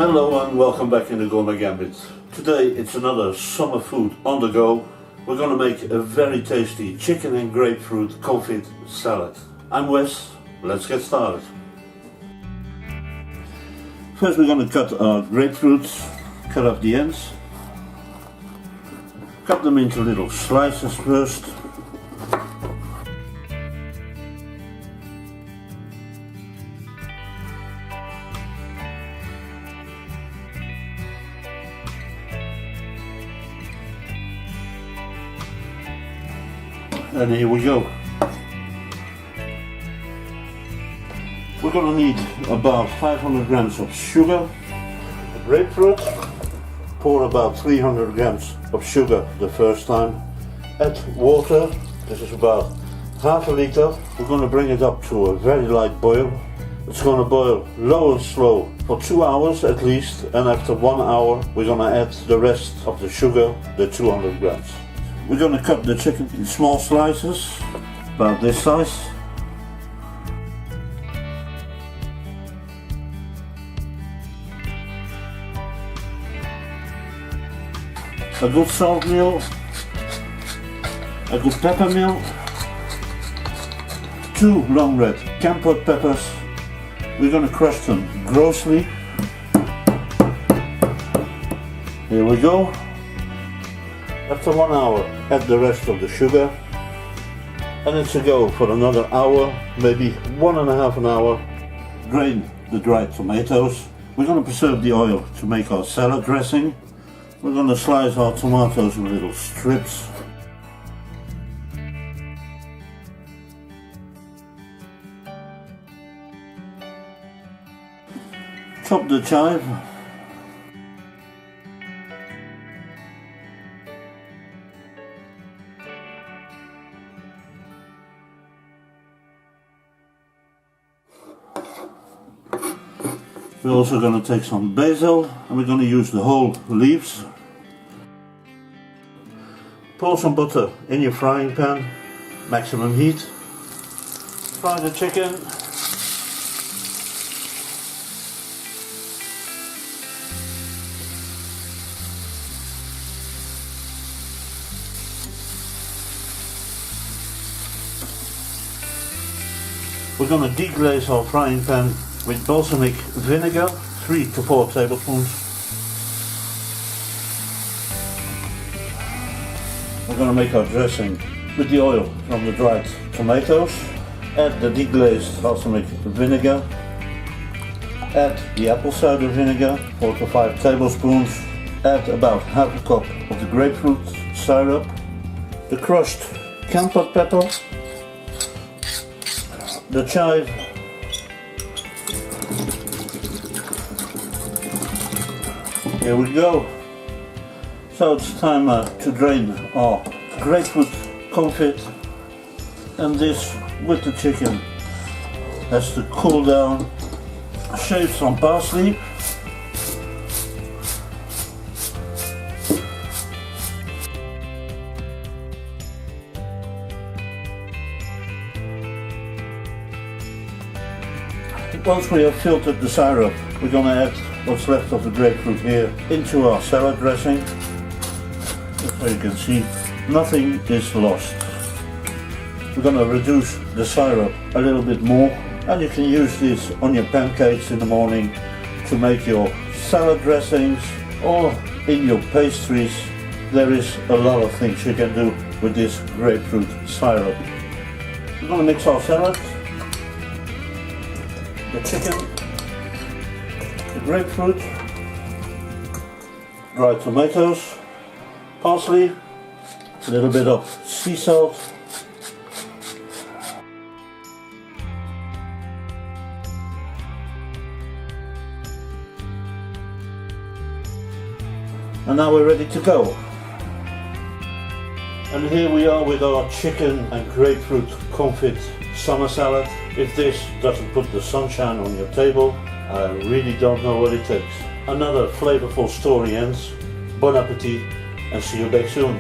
Hello and welcome back in the Gourmet Gambit. Today it's another summer food on the go. We're going to make a very tasty chicken and grapefruit confit salad. I'm Wes, let's get started. First we're going to cut our grapefruits, cut off the ends. Cut them into little slices first. And here we go. We're going to need about 500 grams of sugar, grapefruit. Pour about 300 grams of sugar the first time. Add water. This is about half a liter. We're going to bring it up to a very light boil. It's going to boil low and slow for 2 hours at least, and after 1 hour we're going to add the rest of the sugar, the 200 grams. We're going to cut the chicken in small slices, about this size. A good salt meal, a good pepper meal, 2 long red Kampot peppers. We're going to crush them grossly. Here we go. After 1 hour, add the rest of the sugar, and it's a go for another hour, maybe 1.5 hours. Drain the dried tomatoes. We're going to preserve the oil to make our salad dressing. We're going to slice our tomatoes in little strips. Chop the chive. We're also going to take some basil, and we're going to use the whole leaves. Pour some butter in your frying pan, maximum heat. Fry the chicken. We're going to deglaze our frying pan with balsamic vinegar, 3 to 4 tablespoons. We're going to make our dressing with the oil from the dried tomatoes. Add the deglazed balsamic vinegar. Add the apple cider vinegar, 4 to 5 tablespoons. Add about half a cup of the grapefruit syrup. The crushed Kampot pepper. The chive. Here we go. So it's time to drain our grapefruit confit, and this with the chicken has to cool down. Shave some parsley. Once we have filtered the syrup, we're going to add what's left of the grapefruit here into our salad dressing. So you can see, nothing is lost. We're going to reduce the syrup a little bit more, and you can use this on your pancakes in the morning to make your salad dressings or in your pastries. There is a lot of things you can do with this grapefruit syrup. We're going to mix our salad, the chicken, the grapefruit, dried tomatoes, parsley, a little bit of sea salt, and now we're ready to go. And here we are with our chicken and grapefruit confit summer salad. If this doesn't put the sunshine on your table, I really don't know what it takes. Another flavorful story ends. Bon appetit, and see you back soon.